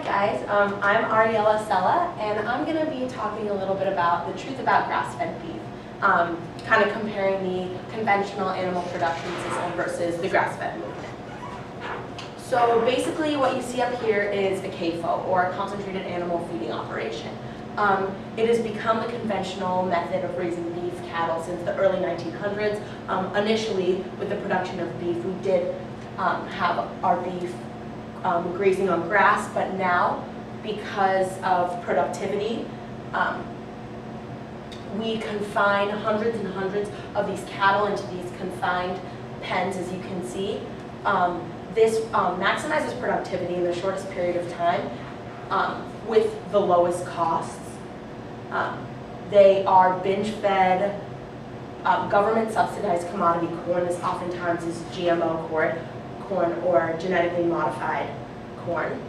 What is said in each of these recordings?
guys, I'm Ariella and I'm going to be talking a little bit about the truth about grass-fed beef, kind of comparing the conventional animal production system versus the grass-fed movement. So basically what you see up here is a CAFO, or a concentrated animal feeding operation. It has become the conventional method of raising beef cattle since the early 1900s. Initially, with the production of beef, we did have our beef grazing on grass, but now, because of productivity, we confine hundreds and hundreds of these cattle into these confined pens, as you can see. This maximizes productivity in the shortest period of time with the lowest costs. They are binge-fed, government-subsidized commodity corn. This oftentimes is GMO corn or genetically modified corn.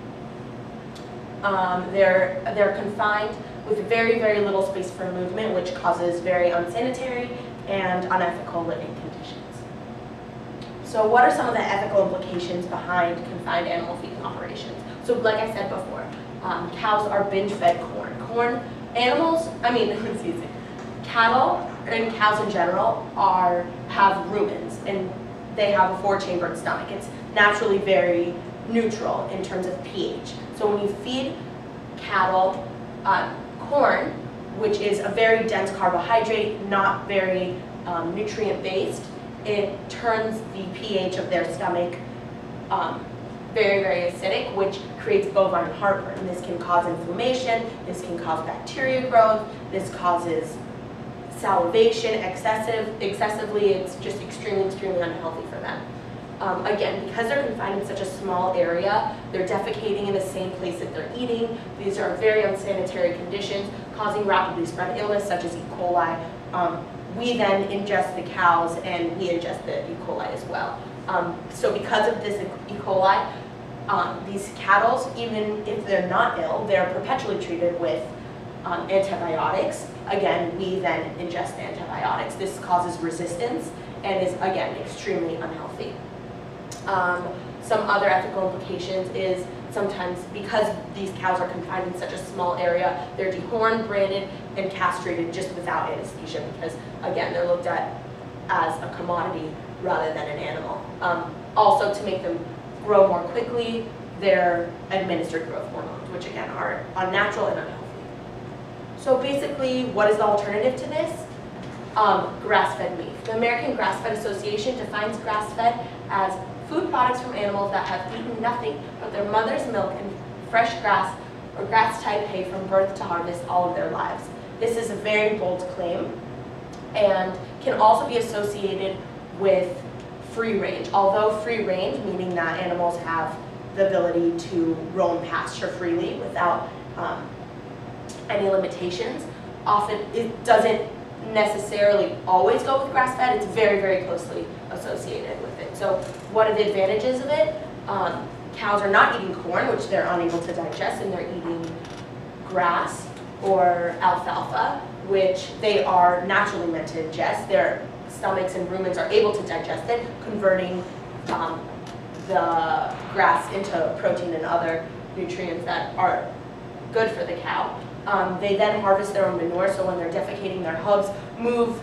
They're confined with very, very little space for movement, which causes very unsanitary and unethical living conditions. So what are some of the ethical implications behind confined animal feeding operations? So like I said before, cows are binge-fed corn. Cattle and cows in general have rumens, and they have a 4-chambered stomach. It's naturally very neutral in terms of pH. So when you feed cattle corn, which is a very dense carbohydrate, not very nutrient-based, it turns the pH of their stomach very, very acidic, which creates bovine heartburn. This can cause inflammation, this can cause bacteria growth, this causes salivation excessively. It's just extremely, extremely unhealthy for them. Again, because they're confined in such a small area, they're defecating in the same place that they're eating. These are very unsanitary conditions, causing rapidly spread illness such as E. coli. We then ingest the cows and we ingest the E. coli as well. So because of this E. coli, these cattle, even if they're not ill, they're perpetually treated with antibiotics. Again, we then ingest antibiotics. This causes resistance and is, again, extremely unhealthy. Some other ethical implications is sometimes because these cows are confined in such a small area, they're dehorned, branded, and castrated just without anesthesia because, again, they're looked at as a commodity rather than an animal. Also, to make them grow more quickly, they're administered growth hormones, which again are unnatural and unhealthy. So basically, what is the alternative to this? Grass-fed beef. The American Grass-Fed Association defines grass-fed as food products from animals that have eaten nothing but their mother's milk and fresh grass or grass-type hay from birth to harvest all of their lives. This is a very bold claim and can also be associated with free range. Although free range, meaning that animals have the ability to roam pasture freely without any limitations, often it doesn't necessarily always go with grass-fed. It's very, very closely associated with it. So what are the advantages of it? Cows are not eating corn, which they're unable to digest, and they're eating grass or alfalfa, which they are naturally meant to ingest. Their stomachs and rumens are able to digest it, converting the grass into protein and other nutrients that are good for the cow. They then harvest their own manure, so when they're defecating, their hooves move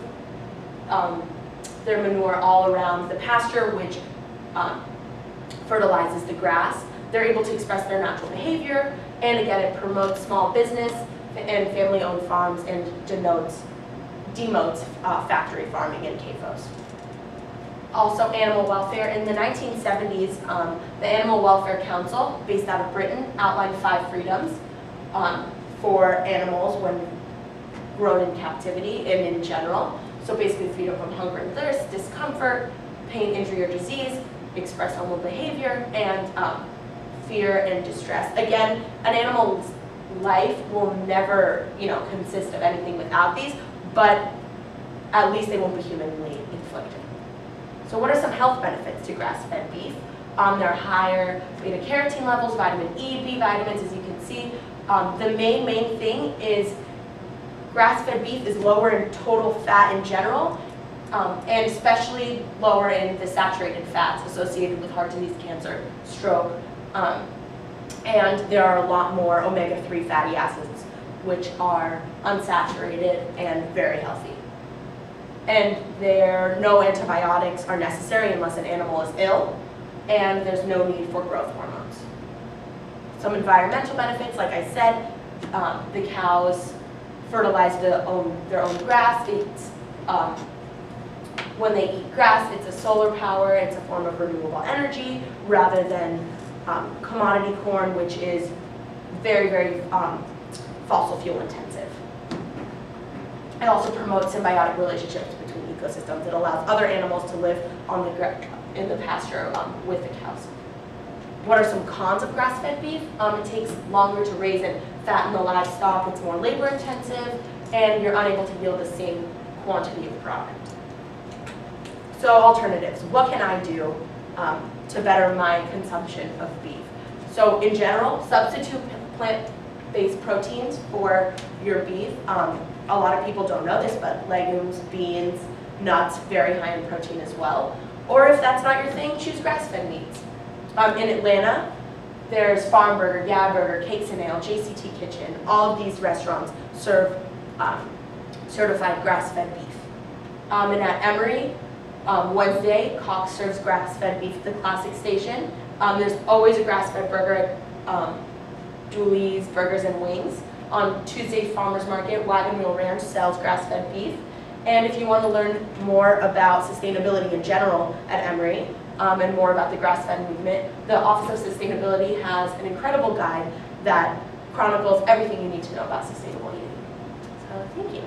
their manure all around the pasture, which fertilizes the grass. They're able to express their natural behavior, and again, it promotes small business and family-owned farms and demotes factory farming and CAFOs. Also, animal welfare. In the 1970s, the Animal Welfare Council, based out of Britain, outlined 5 freedoms for animals when grown in captivity and in general. So basically freedom from hunger and thirst, discomfort, pain, injury, or disease, express normal behavior, and fear and distress. Again, an animal's life will never, consist of anything without these, but at least they won't be humanly inflicted. So what are some health benefits to grass-fed beef? There are higher beta-carotene levels, vitamin E, B vitamins, as you can see. The main thing is grass-fed beef is lower in total fat in general, and especially lower in the saturated fats associated with heart disease, cancer, stroke, And there are a lot more omega-3 fatty acids, which are unsaturated and very healthy. And no antibiotics are necessary unless an animal is ill, and there's no need for growth hormones. Some environmental benefits, like I said, the cows fertilize their own grass. When they eat grass, it's a solar power, it's a form of renewable energy, rather than commodity corn, which is very, very fossil fuel intensive. It also promotes symbiotic relationships between ecosystems. It allows other animals to live in the pasture with the cows. What are some cons of grass-fed beef? It takes longer to raise and fatten the livestock, it's more labor intensive, and you're unable to yield the same quantity of product. So alternatives, what can I do to better my consumption of beef? So in general, substitute plant-based proteins for your beef. A lot of people don't know this, but legumes, beans, nuts, very high in protein as well. Or if that's not your thing, choose grass-fed meats. In Atlanta, there's Farm Burger, Yeah Burger, Cakes and Ale, JCT Kitchen. All of these restaurants serve certified grass-fed beef. And at Emory, Wednesday, Cox serves grass-fed beef at the Classic Station. There's always a grass-fed burger at Dooley's Burgers and Wings. On Tuesday, Farmers Market, Wagon Wheel Ranch sells grass-fed beef. And if you want to learn more about sustainability in general at Emory, and more about the grass-fed movement, the Office of Sustainability has an incredible guide that chronicles everything you need to know about sustainable eating. So thank you.